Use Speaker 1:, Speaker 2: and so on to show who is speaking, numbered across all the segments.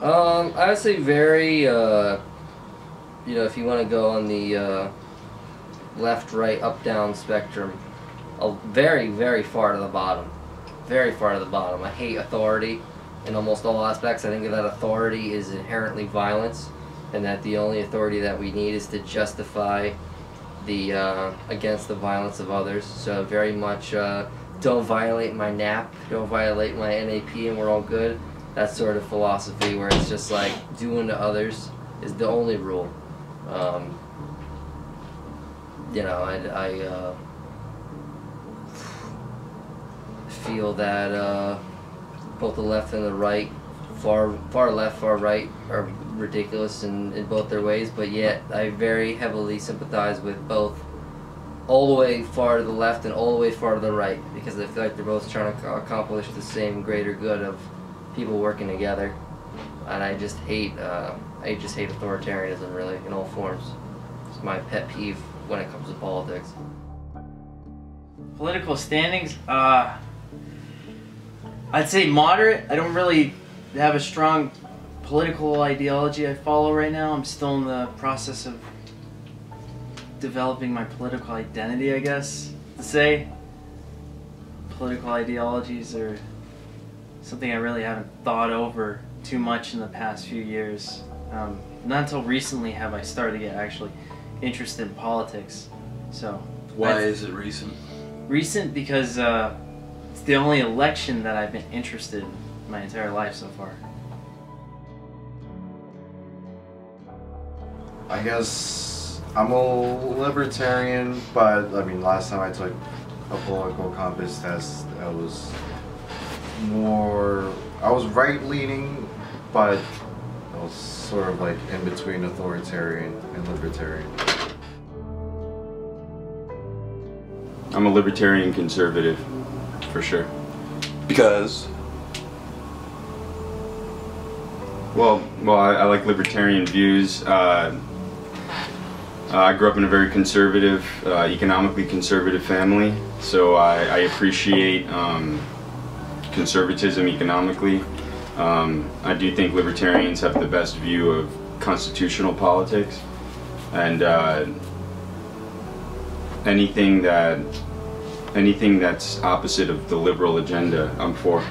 Speaker 1: I would say very, you know, if you want to go on the left, right, up, down spectrum, very, very far to the bottom. Very far to the bottom. I hate authority in almost all aspects. I think that authority is inherently violence, and that the only authority that we need is to justify the against the violence of others. So very much don't violate my NAP, don't violate my NAP, and we're all good. That sort of philosophy where it's just like doing to others is the only rule. You know, I feel that both the left and the right, far left, far right, are ridiculous in both their ways, but yet I very heavily sympathize with both, all the way far to the left and all the way far to the right, because I feel like they're both trying to accomplish the same greater good of people working together. And I just hate authoritarianism, really, in all forms. It's my pet peeve when it comes to politics.
Speaker 2: Political standings, I'd say moderate. I don't really have a strong political ideology I follow right now. I'm still in the process of developing my political identity, I guess to say. Political ideologies are something I really haven't thought over too much in the past few years. Not until recently have I started to get actually interested in politics. So
Speaker 3: why is it recent?
Speaker 2: Recent because it's the only election that I've been interested in my entire life so far.
Speaker 4: I guess I'm a libertarian, but I mean, last time I took a political compass test, I was right-leaning, but I was sort of like in between authoritarian and libertarian.
Speaker 5: I'm a libertarian conservative, for sure.
Speaker 3: Because?
Speaker 5: Well, I like libertarian views. I grew up in a very conservative, economically conservative family, so I appreciate conservatism economically. I do think libertarians have the best view of constitutional politics, and anything that's opposite of the liberal agenda, I'm for.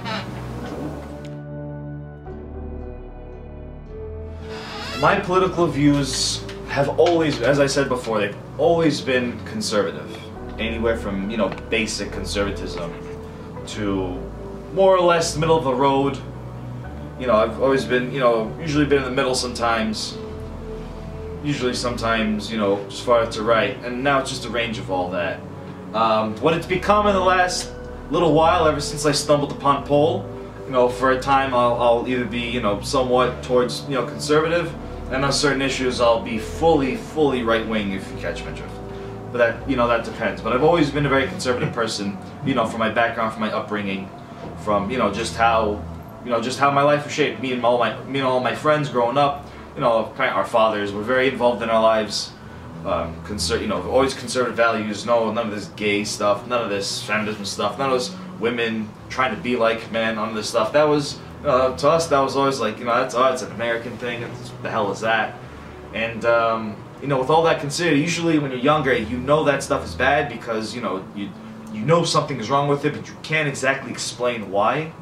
Speaker 6: My political views have always, as I said before, they've always been conservative. Anywhere from, you know, basic conservatism to more or less middle of the road. You know, I've always been, you know, usually been in the middle sometimes. Usually sometimes, you know, just far to right. And now it's just a range of all that. What it's become in the last little while, ever since I stumbled upon Poll, you know, for a time I'll either be, you know, somewhat towards, you know, conservative, and on certain issues I'll be fully right-wing, if you catch my drift. But that, you know, that depends. But I've always been a very conservative person, you know, from my background, from my upbringing, from, you know, just how my life was shaped. Me and all my friends growing up, you know, our fathers were very involved in our lives. You know, always conservative values. No, none of this gay stuff, none of this feminism stuff, none of this women trying to be like men, none of this stuff. That was, to us, that was always like, you know, that's it's an American thing. What the hell is that? And you know, with all that considered, usually when you're younger, you know that stuff is bad because, you know, you know something is wrong with it, but you can't exactly explain why.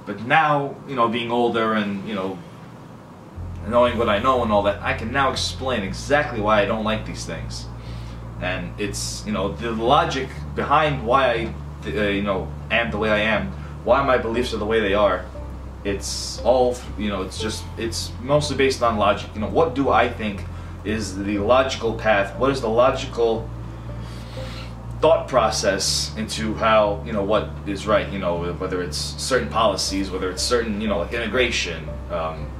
Speaker 6: But now, you know, being older and, you know, knowing what I know and all that, I can now explain exactly why I don't like these things. And it's, you know, the logic behind why I, you know, am the way I am, why my beliefs are the way they are. It's all, you know, it's mostly based on logic. You know, what do I think is the logical path? What is the logical thought process into how, you know, what is right? You know, whether it's certain policies, whether it's certain, you know, like immigration,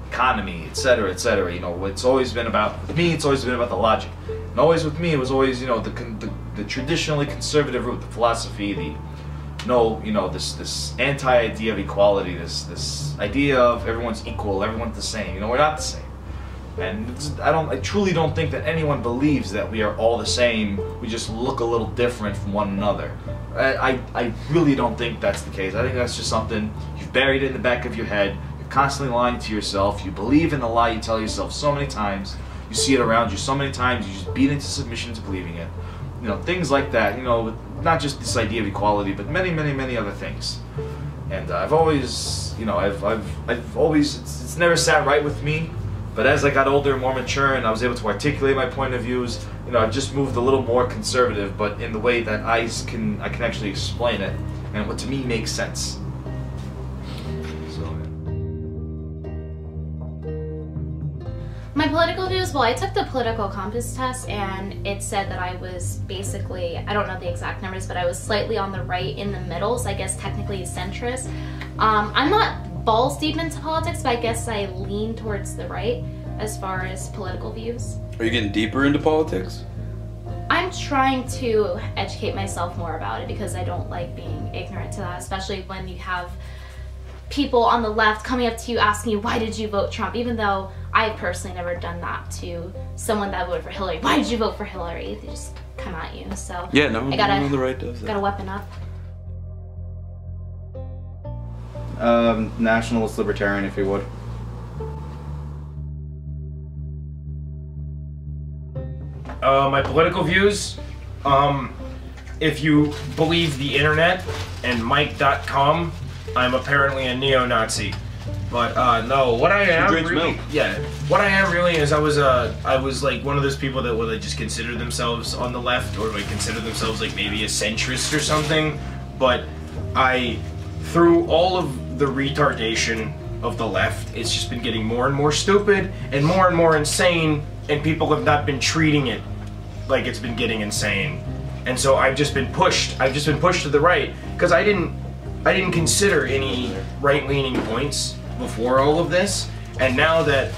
Speaker 6: economy, etc., etc. You know, it's always been about, with me, it's always been about the logic. And always with me, it was always, you know, the traditionally conservative route, the philosophy, the you know, this anti-idea of equality, this idea of everyone's equal, everyone's the same. You know, we're not the same. And I truly don't think that anyone believes that we are all the same. We just look a little different from one another. I really don't think that's the case. I think that's just something you've buried in the back of your head. You've constantly lying to yourself. You believe in the lie you tell yourself so many times. You see it around you so many times. You just beat into submission to believing it. You know, things like that. You know, not just this idea of equality, but many, many, many other things. And I've always, you know, I've always, it's never sat right with me. But as I got older and more mature, and I was able to articulate my point of views, you know, I've just moved a little more conservative, but in the way that I can actually explain it, and what to me makes sense.
Speaker 7: My political views, well, I took the political compass test and it said that I was basically, I don't know the exact numbers, but I was slightly on the right in the middle, so I guess technically centrist. I'm not balls deep into politics, but I guess I lean towards the right as far as political views.
Speaker 3: Are you getting deeper into politics?
Speaker 7: I'm trying to educate myself more about it because I don't like being ignorant to that, especially when you have people on the left coming up to you asking you, why did you vote Trump? Even though I've personally never done that to someone that voted for Hillary. Why did you vote for Hillary? They just come at you. So
Speaker 3: yeah, no,
Speaker 7: I gotta,
Speaker 3: no, the right does that.
Speaker 7: Gotta weapon up.
Speaker 8: Nationalist libertarian, if you would.
Speaker 9: My political views, if you believe the internet and Mike.com, I'm apparently a neo-Nazi. But no, what I am really, what I am really is I was like one of those people that would like just consider themselves on the left, or like consider themselves like maybe a centrist or something. But through all of the retardation of the left, it's just been getting more and more stupid and more insane, and people have not been treating it like it's been getting insane. And so I've just been pushed to the right, because I didn't consider any right-leaning points before all of this, and now that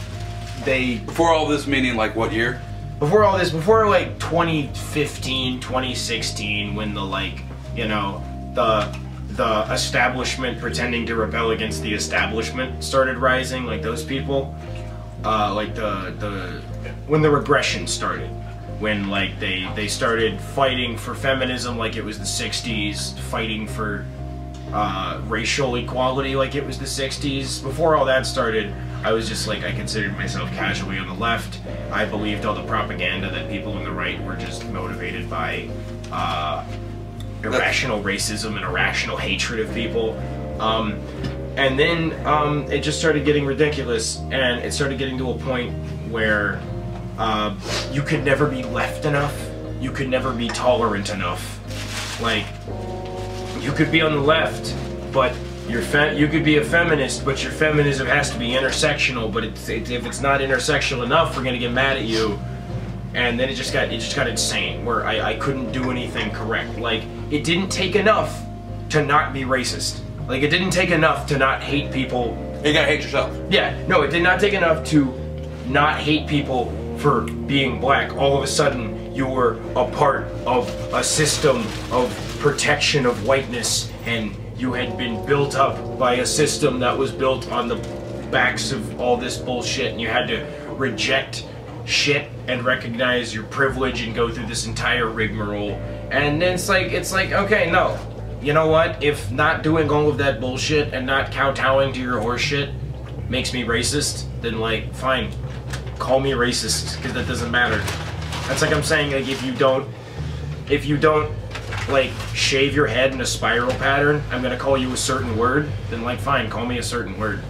Speaker 3: Before all this meaning like what year?
Speaker 9: Before all this, before like 2015, 2016, when the like, you know, the establishment pretending to rebel against the establishment started rising, like those people, like when the regression started, when like they started fighting for feminism like it was the 60s, fighting for racial equality like it was the 60s. Before all that started, I was just like, I considered myself casually on the left. I believed all the propaganda that people on the right were just motivated by irrational racism and irrational hatred of people. And then it just started getting ridiculous, and it started getting to a point where you could never be left enough, you could never be tolerant enough. Like, you could be on the left, but you could be a feminist, but your feminism has to be intersectional. But if it's not intersectional enough, we're gonna get mad at you. And then it just got insane, where I couldn't do anything correct. Like, it didn't take enough to not be racist. Like, it didn't take enough to not hate people.
Speaker 3: You gotta hate yourself.
Speaker 9: Yeah, no, it did not take enough to not hate people for being black. All of a sudden, you were a part of a system of protection of whiteness, and you had been built up by a system that was built on the backs of all this bullshit, and you had to reject shit and recognize your privilege and go through this entire rigmarole. And then it's like, okay, no. You know what? If not doing all of that bullshit and not kowtowing to your horseshit makes me racist, then like, fine. Call me racist, because that doesn't matter. That's like I'm saying, like, if you don't like shave your head in a spiral pattern, I'm gonna call you a certain word, then like, fine, call me a certain word.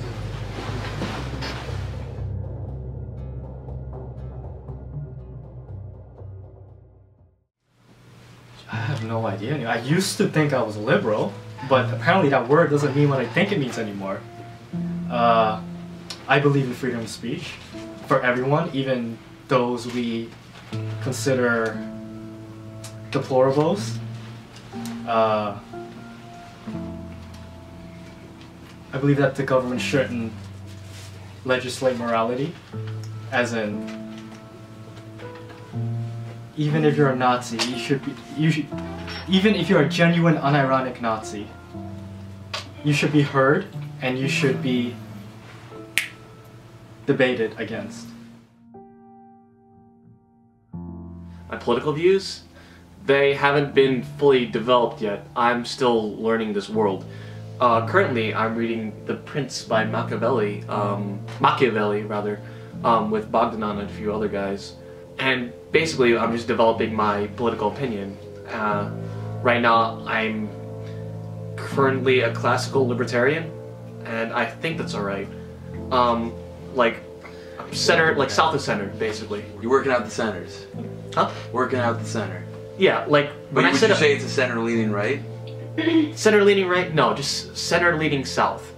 Speaker 10: I have no idea. I used to think I was a liberal, but apparently that word doesn't mean what I think it means anymore. I believe in freedom of speech for everyone, even those we consider deplorables. I believe that the government shouldn't legislate morality, as in, even if you're a Nazi, even if you're a genuine, unironic Nazi, you should be heard and you should be debated against.
Speaker 11: My political views? They haven't been fully developed yet. I'm still learning this world. Currently, I'm reading The Prince by Machiavelli, with Bogdanon and a few other guys. And basically, I'm just developing my political opinion. Right now, I'm currently a classical libertarian, and I think that's alright. Like, center, like south of center, basically.
Speaker 3: You're working out the centers.
Speaker 11: Huh?
Speaker 3: Working out the center.
Speaker 11: Yeah, like
Speaker 3: But
Speaker 11: when I
Speaker 3: would
Speaker 11: said
Speaker 3: you say it's a center leaning right?
Speaker 11: center leaning right? No, just center leaning south.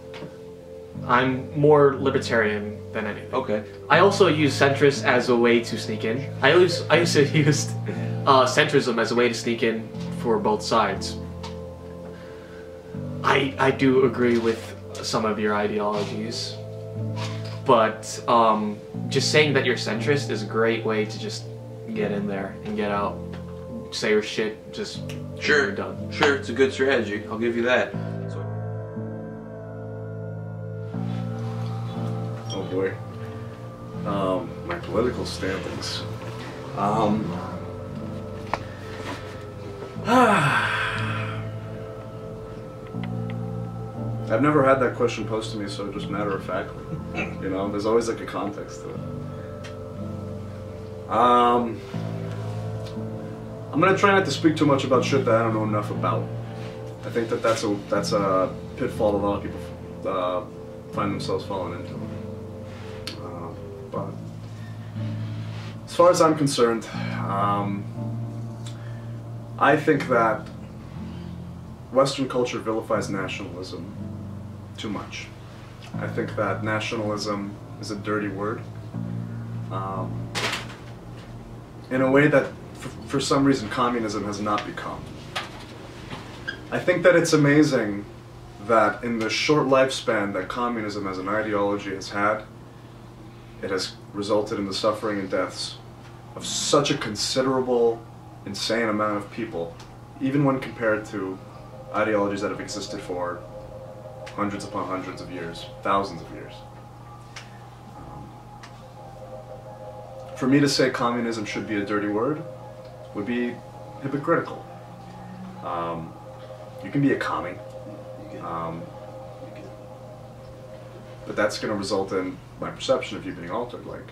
Speaker 11: I'm more libertarian than anything.
Speaker 3: Okay.
Speaker 11: I also use centrist as a way to sneak in. I used to use centrism as a way to sneak in for both sides. I do agree with some of your ideologies, but just saying that you're centrist is a great way to just get in there and get out, say your shit, just
Speaker 3: Sure.
Speaker 11: done.
Speaker 3: Sure, it's a good strategy. I'll give you that.
Speaker 8: Oh boy. My political standings. I've never had that question posed to me, so just matter of factly. You know, there's always like a context to it. I'm gonna try not to speak too much about shit that I don't know enough about. I think that that's a pitfall that a lot of people find themselves falling into. But as far as I'm concerned, I think that Western culture vilifies nationalism too much. I think that nationalism is a dirty word. In a way that, for some reason, communism has not become. I think that it's amazing that in the short lifespan that communism as an ideology has had, it has resulted in the suffering and deaths of such a considerable, insane amount of people, even when compared to ideologies that have existed for hundreds upon hundreds of years, thousands of years. For me to say communism should be a dirty word would be hypocritical. You can be a commie, but that's going to result in my perception of you being altered. Like,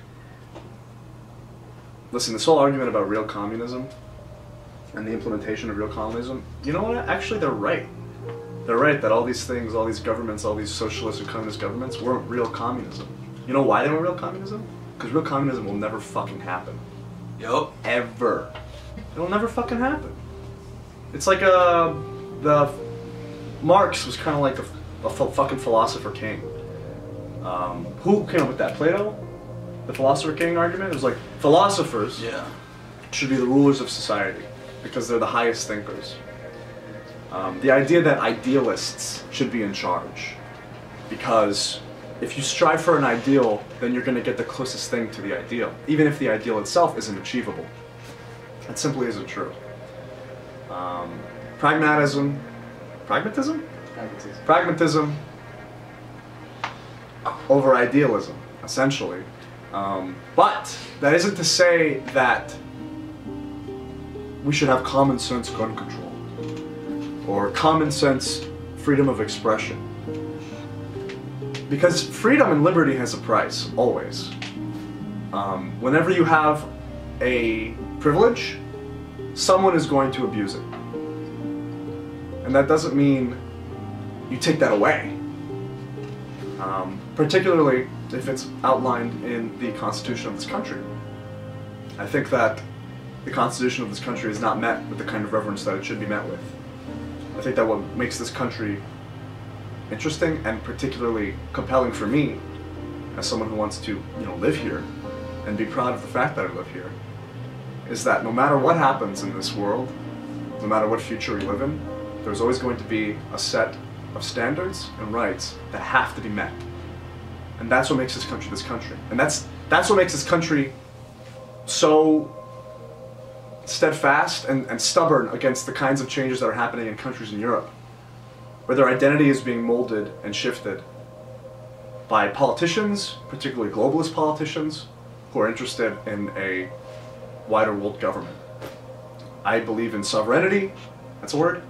Speaker 8: listen, this whole argument about real communism and the implementation of real communism, you know what? Actually, they're right. They're right that all these things, all these governments, all these socialist and communist governments weren't real communism. You know why they weren't real communism? Because real communism will never fucking happen.
Speaker 3: Yup.
Speaker 8: Ever. It'll never fucking happen. It's like Marx was kind of like a fucking philosopher king. Who came up with that? Plato? The philosopher king argument? It was like philosophers should be the rulers of society because they're the highest thinkers. The idea that idealists should be in charge because if you strive for an ideal, then you're going to get the closest thing to the ideal, even if the ideal itself isn't achievable. That simply isn't true. Pragmatism over idealism, essentially. But that isn't to say that we should have common sense gun control or common sense freedom of expression. Because freedom and liberty has a price, always. Whenever you have a privilege, someone is going to abuse it. And that doesn't mean you take that away. Particularly if it's outlined in the Constitution of this country. I think that the Constitution of this country is not met with the kind of reverence that it should be met with. I think that what makes this country interesting and particularly compelling for me as someone who wants to, live here and be proud of the fact that I live here is that no matter what happens in this world, no matter what future we live in, there's always going to be a set of standards and rights that have to be met. And that's what makes this country. And that's what makes this country so steadfast and stubborn against the kinds of changes that are happening in countries in Europe, where their identity is being molded and shifted by politicians, particularly globalist politicians, who are interested in a wider world government. I believe in sovereignty, that's a word.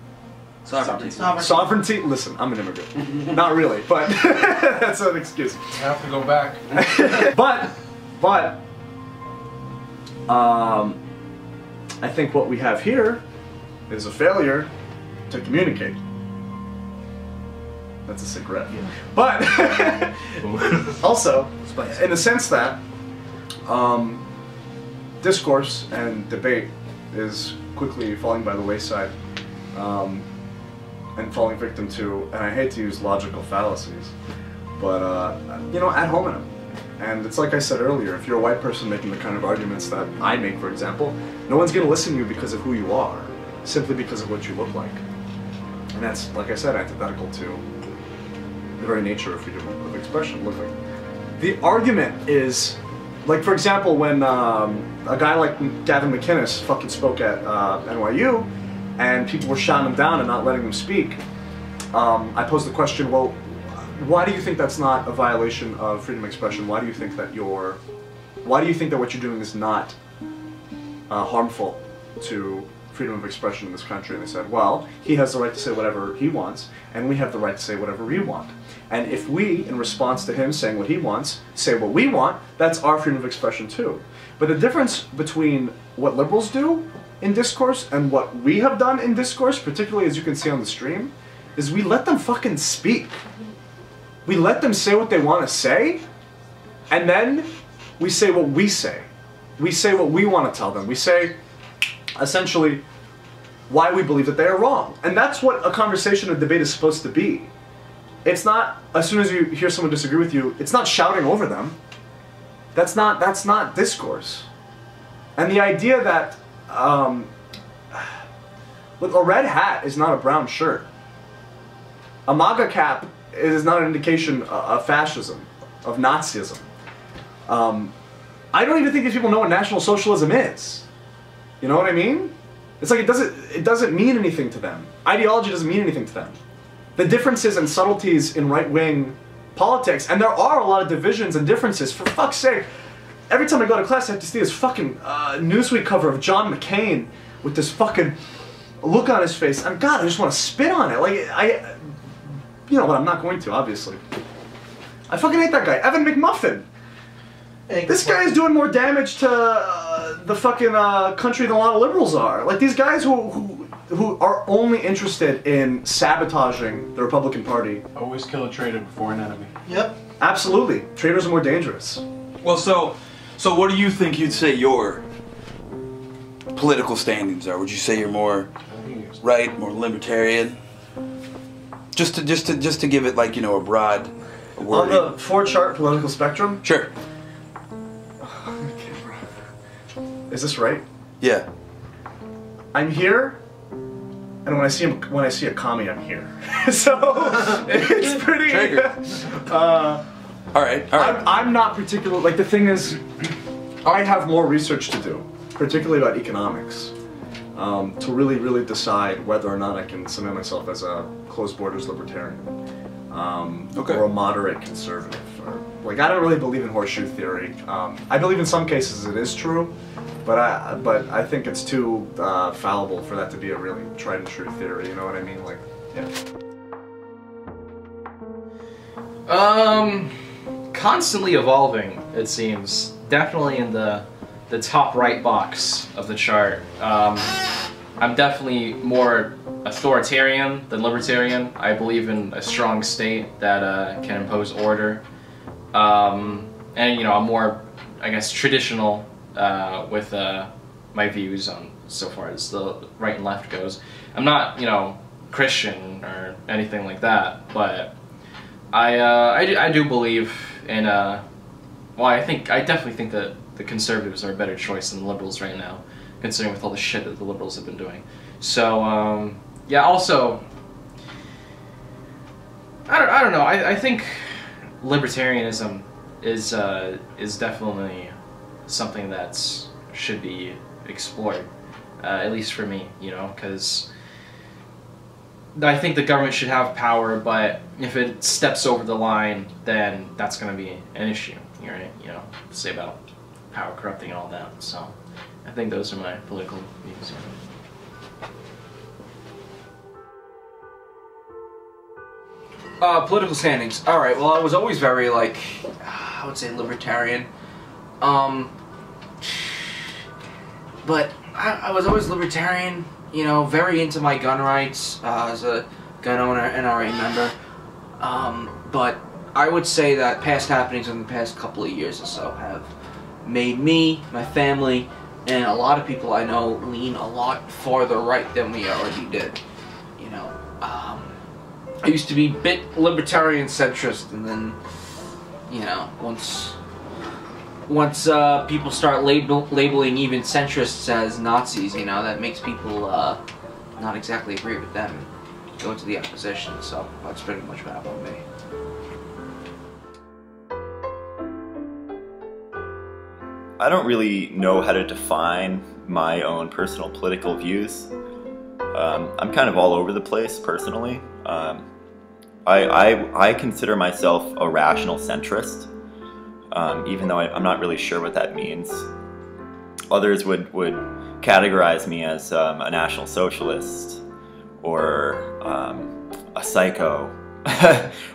Speaker 3: Sovereignty.
Speaker 8: Sovereignty. Listen, I'm an immigrant. Not really, but that's an excuse.
Speaker 12: You have to go back.
Speaker 8: but, I think what we have here is a failure to communicate. That's a cigarette. Yeah. But also, in the sense that discourse and debate is quickly falling by the wayside and falling victim to, and I hate to use logical fallacies, but you know, ad hominem. And it's like I said earlier, if you're a white person making the kind of arguments that I make, for example, no one's going to listen to you because of who you are, simply because of what you look like. And that's, like I said, antithetical to the very nature of freedom of expression. Look, like, the argument is, like, for example, when a guy like Gavin McInnes fucking spoke at NYU, and people were shouting him down and not letting him speak, I posed the question, well, why do you think that's not a violation of freedom of expression? Why do you think that what you're doing is not harmful to freedom of expression in this country? And they said, well, he has the right to say whatever he wants, and we have the right to say whatever we want. And if we, in response to him saying what he wants, say what we want, that's our freedom of expression too. But the difference between what liberals do in discourse and what we have done in discourse, particularly as you can see on the stream, is we let them fucking speak. We let them say what they want to say, and then we say what we say. We say what we want to tell them. We say, essentially, why we believe that they are wrong. And that's what a conversation, a debate is supposed to be. It's not, as soon as you hear someone disagree with you, it's not shouting over them. That's not discourse. And the idea that, look, a red hat is not a brown shirt. A MAGA cap is not an indication of fascism, of Nazism. I don't even think these people know what National Socialism is. You know what I mean? It's like it doesn't mean anything to them. Ideology doesn't mean anything to them. The differences and subtleties in right-wing politics, and there are a lot of divisions and differences, for fuck's sake. Every time I go to class I have to see this fucking Newsweek cover of John McCain with this fucking look on his face, and God, I just want to spit on it. Like, you know what, I'm not going to, obviously. I fucking hate that guy. Evan McMuffin. Hey, this guy is doing more damage to the fucking country than a lot of liberals are. Like, these guys who are only interested in sabotaging the Republican Party.
Speaker 12: Always kill a traitor before an enemy.
Speaker 8: Yep. Absolutely. Traitors are more dangerous.
Speaker 3: Well, so what do you think you'd say your political standings are? Would you say you're more right, more libertarian? Just to give it, like, you know, a broad word.
Speaker 8: On the four-chart political spectrum?
Speaker 3: Sure.
Speaker 8: Is this right?
Speaker 3: Yeah.
Speaker 8: I'm here, and when I see a commie, I'm here. So it's pretty.
Speaker 3: All right.
Speaker 8: I'm not particular. Like, the thing is, I have more research to do, particularly about economics, to really decide whether or not I can submit myself as a closed borders libertarian, or a moderate conservative. Like, I don't really believe in horseshoe theory. I believe in some cases it is true. But I think it's too fallible for that to be a really tried and true theory. You know what I mean? Like,
Speaker 13: yeah. Constantly evolving, it seems. Definitely in the top right box of the chart. I'm definitely more authoritarian than libertarian. I believe in a strong state that can impose order. And, you know, I'm more, I guess, traditional with my views on so far as the right and left goes. I'm not, you know, Christian or anything like that, but I do believe in well, I definitely think that the conservatives are a better choice than the liberals right now, considering with all the shit that the liberals have been doing. So yeah. Also, I don't know. I think libertarianism is definitely something that should be explored, at least for me, you know, because I think the government should have power, but if it steps over the line, then that's going to be an issue, right? You know, say about power corrupting and all that. So I think those are my political views.
Speaker 9: Political standings. All right. Well, I was always very like, I would say libertarian. But I was always libertarian. You know, very into my gun rights as a gun owner, NRA member. But I would say that past happenings in the past couple of years or so have made me, my family, and a lot of people I know lean a lot farther right than we already did. You know, I used to be a bit libertarian centrist, and then, you know, once people start labeling even centrists as Nazis, you know, that makes people not exactly agree with them and go into the opposition. So that's pretty much what happened with me.
Speaker 14: I don't really know how to define my own personal political views. I'm kind of all over the place personally. I consider myself a rational centrist, even though I'm not really sure what that means. Others would categorize me as a National Socialist, or a psycho,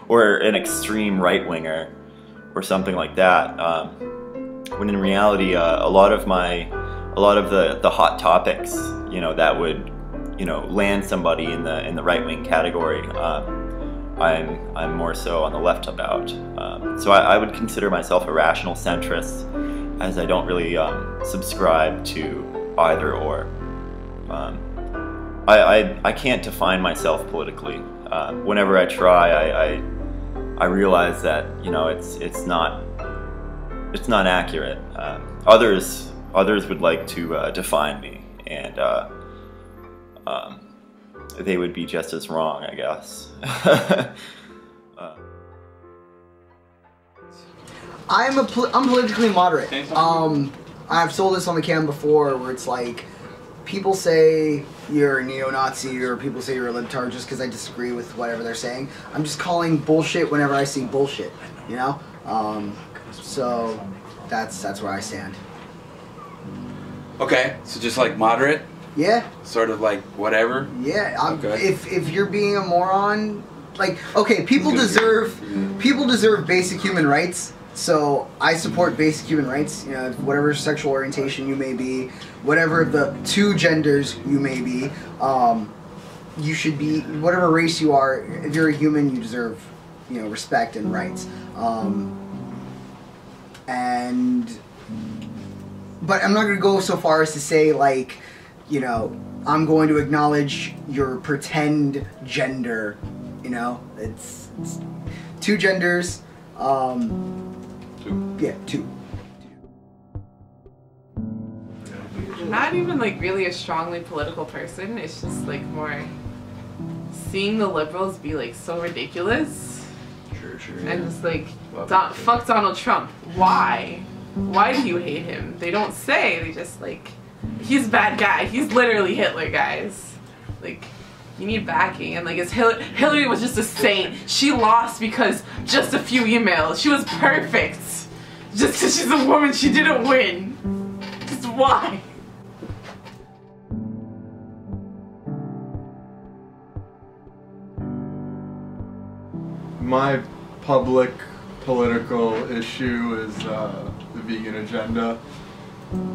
Speaker 14: or an extreme right-winger, or something like that. When in reality, a lot of the hot topics, you know, that would, you know, land somebody in the right-wing category, I'm more so on the left about. So I would consider myself a rational centrist, as I don't really subscribe to either or. I can't define myself politically. Whenever I try, I realize that, you know, it's not accurate. Others would like to define me, and they would be just as wrong, I guess.
Speaker 15: I'm politically moderate. I've sold this on the cam before, where it's like, people say you're a neo-Nazi, or people say you're a libtard just because I disagree with whatever they're saying. I'm just calling bullshit whenever I see bullshit, you know? So that's where I stand.
Speaker 3: Okay, so just like moderate?
Speaker 15: Yeah.
Speaker 3: Sort of like whatever?
Speaker 15: Yeah.
Speaker 3: Okay.
Speaker 15: If you're being a moron, like, okay, people deserve basic human rights. So I support basic human rights. You know, whatever sexual orientation you may be, whatever the two genders you may be, you should be, whatever race you are. If you're a human, you deserve, you know, respect and rights. But I'm not going to go so far as to say, like, you know, I'm going to acknowledge your pretend gender. You know, it's two genders. Yeah, two.
Speaker 16: Not even like really a strongly political person. It's just like more seeing the liberals be like so ridiculous.
Speaker 3: Sure.
Speaker 16: And just like, fuck Donald Trump. Why? Why do you hate him? They don't say. They just like, he's a bad guy. He's literally Hitler, guys. Like, you need backing. And like, Hillary was just a saint. She lost because just a few emails. She was perfect. Just because she's a woman, she didn't win. Just why?
Speaker 8: My public political issue is the vegan agenda.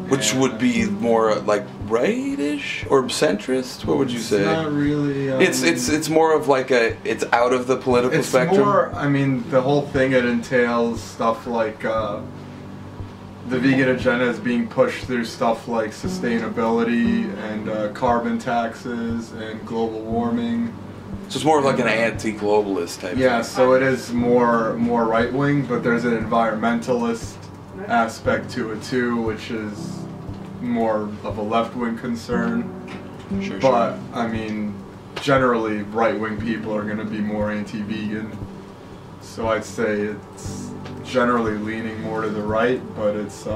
Speaker 3: Which would be more like right-ish or centrist? What would you say?
Speaker 8: It's not really.
Speaker 3: It's more of like it's out of the political spectrum.
Speaker 8: More, I mean, the whole thing, it entails stuff like the vegan agenda is being pushed through stuff like sustainability and carbon taxes and global warming.
Speaker 3: So it's more of like an anti-globalist type.
Speaker 8: Yeah,
Speaker 3: thing.
Speaker 8: so it is more right-wing, but there's an environmentalist aspect to it too, which is more of a left-wing concern. But I mean, generally right-wing people are going to be more anti-vegan, so I'd say it's generally leaning more to the right, but it's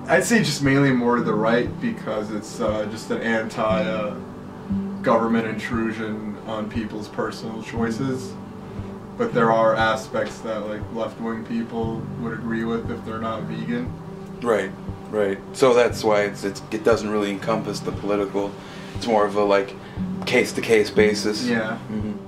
Speaker 8: I'd say just mainly more to the right because it's just an anti-government intrusion on people's personal choices. But there are aspects that like left-wing people would agree with if they're not vegan.
Speaker 3: Right. So that's why it doesn't really encompass the political. It's more of a like case-to-case basis.
Speaker 8: Yeah.
Speaker 3: Mm-hmm.